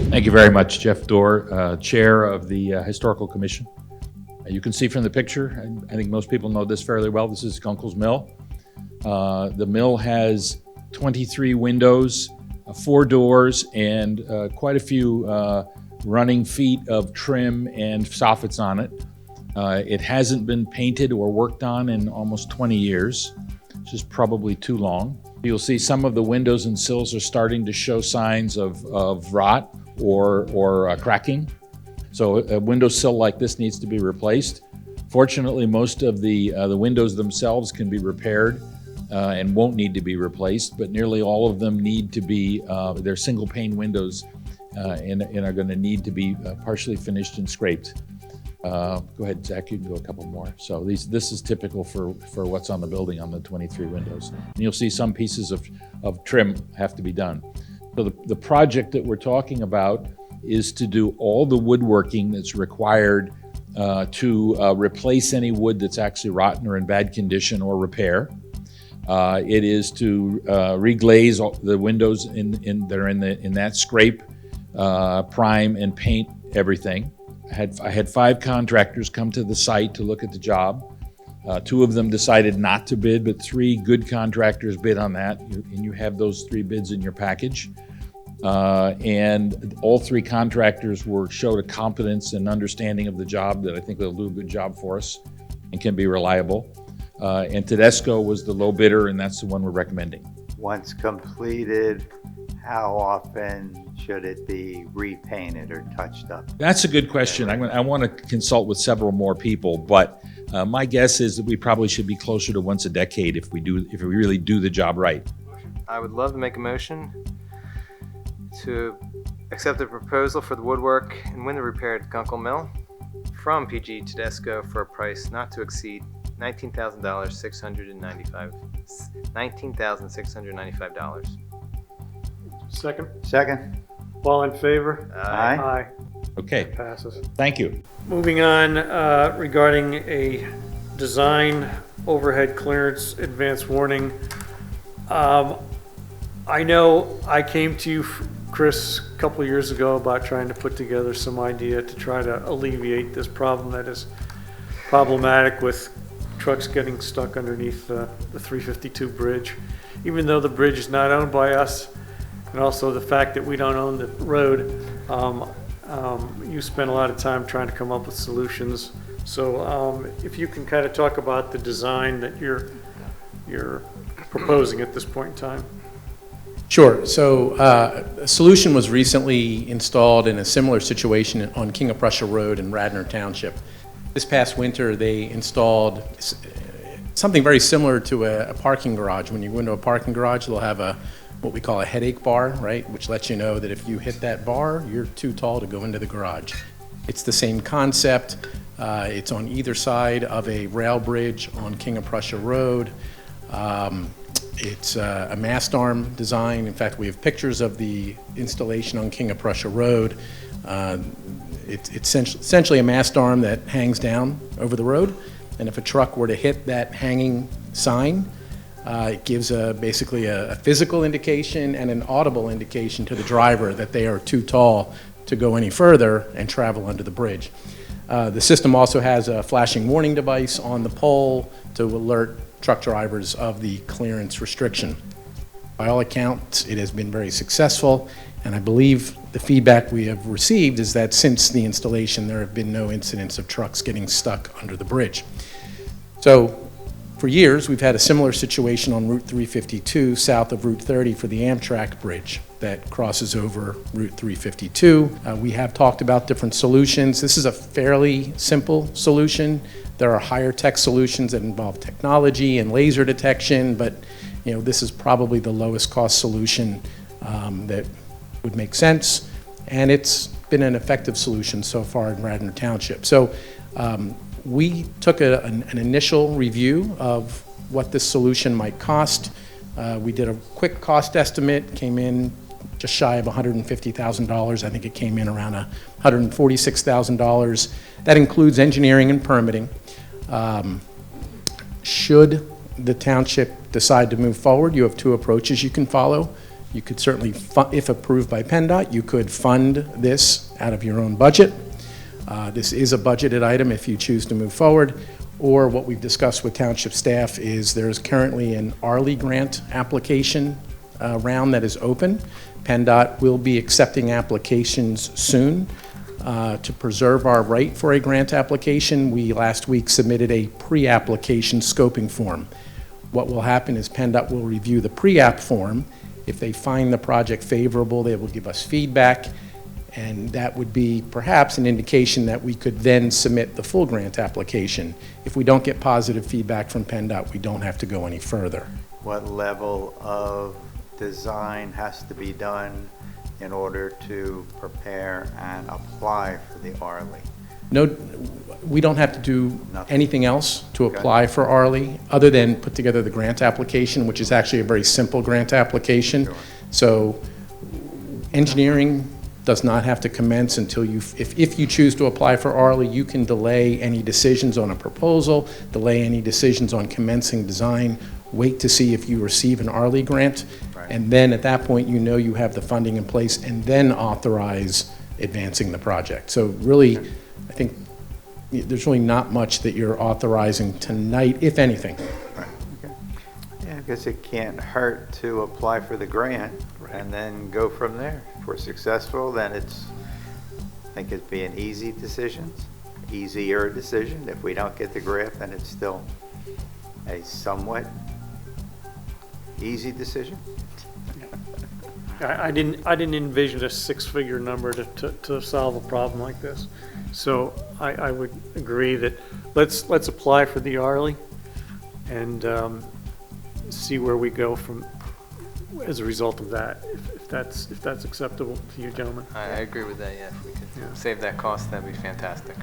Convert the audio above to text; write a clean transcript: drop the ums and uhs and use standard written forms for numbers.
Thank you very much, Jeff Dorr, Chair of the Historical Commission. You can see from the picture, and I think most people know this fairly well, this is Kunkel's Mill. The mill has 23 windows, 4 doors, and quite a few running feet of trim and soffits on it. It hasn't been painted or worked on in almost 20 years, which is probably too long. You'll see some of the windows and sills are starting to show signs of rot or cracking. So a windowsill like this needs to be replaced. Fortunately, most of the windows themselves can be repaired and won't need to be replaced, but nearly all of them need to be, they're single pane windows and are going to need to be partially finished and scraped. Go ahead, Zach, you can go a couple more. So this is typical for what's on the building on the 23 windows. And you'll see some pieces of trim have to be done. So the project that we're talking about is to do all the woodworking that's required to replace any wood that's actually rotten or in bad condition or repair. It is to reglaze all the windows that are in that scrape, prime and paint everything. I had 5 contractors come to the site to look at the job. 2 of them decided not to bid, but 3 good contractors bid on that, and you have those 3 bids in your package. And all 3 contractors showed a competence and understanding of the job that I think they'll do a good job for us and can be reliable. And Tedesco was the low bidder, and that's the one we're recommending. Once completed, how often should it be repainted or touched up? That's a good question. I want to consult with several more people, but my guess is that we probably should be closer to once a decade if we really do the job right. I would love to make a motion to accept the proposal for the woodwork and window repair at Kunkel Mill from PG Tedesco for a price not to exceed $19,695. Second. All in favor? Aye. Okay, It passes. thank you. Moving on, regarding a design overhead clearance advance warning. I know I came to you, Chris, a couple of years ago about trying to put together some idea to try to alleviate this problem that is problematic with trucks getting stuck underneath the 352 bridge. Even though the bridge is not owned by us, and also the fact that we don't own the road, you spent a lot of time trying to come up with solutions. So if you can kind of talk about the design that you're proposing at this point in time. Sure. So a solution was recently installed in a similar situation on King of Prussia Road in Radnor Township. This past winter, they installed something very similar to a parking garage. When you go into a parking garage, they'll have what we call a headache bar, right? Which lets you know that if you hit that bar, you're too tall to go into the garage. It's the same concept. It's on either side of a rail bridge on King of Prussia Road. It's a mast arm design. In fact, we have pictures of the installation on King of Prussia Road. It's essentially a mast arm that hangs down over the road. And if a truck were to hit that hanging sign, it gives basically a physical indication and an audible indication to the driver that they are too tall to go any further and travel under the bridge. The system also has a flashing warning device on the pole to alert truck drivers of the clearance restriction. By all accounts, it has been very successful, and I believe the feedback we have received is that since the installation, there have been no incidents of trucks getting stuck under the bridge. So for years, we've had a similar situation on Route 352 south of Route 30 for the Amtrak bridge that crosses over Route 352. We have talked about different solutions. This is a fairly simple solution. There are higher tech solutions that involve technology and laser detection, but this is probably the lowest cost solution that would make sense, and it's been an effective solution so far in Radnor Township. So we took an initial review of what this solution might cost. We did a quick cost estimate, came in just shy of $150,000. I think it came in around $146,000. That includes engineering and permitting. Should the township decide to move forward, you have 2 approaches you can follow. You could certainly, if approved by PennDOT, you could fund this out of your own budget. This is a budgeted item if you choose to move forward. Or what we've discussed with Township staff is there's currently an ARLI grant application round that is open. PennDOT will be accepting applications soon. To preserve our right for a grant application, we last week submitted a pre-application scoping form. What will happen is PennDOT will review the pre-app form. If they find the project favorable, they will give us feedback, and that would be perhaps an indication that we could then submit the full grant application. If we don't get positive feedback from PennDOT, we don't have to go any further. What level of design has to be done in order to prepare and apply for the ARLI? No, we don't have to do Nothing. anything else to Okay. apply for ARLI, other than put together the grant application, which is actually a very simple grant application. Sure. So engineering does not have to commence until if you choose to apply for ARLI, you can delay any decisions on a proposal, delay any decisions on commencing design, wait to see if you receive an ARLI grant, Right. and then at that point, you know you have the funding in place, and then authorize advancing the project. So really, I think there's really not much that you're authorizing tonight, if anything. Right, okay. Yeah, I guess it can't hurt to apply for the grant and then go from there. If we're successful, then I think it'd be an easier decision. If we don't get the grant, then it's still a somewhat easy decision. I didn't envision a six-figure number to solve a problem like this. So I would agree that let's apply for the ARLI and see where we go from as a result of that, if that's acceptable to you gentlemen. I agree with that, yeah. If we could Yeah. save that cost, that'd be fantastic.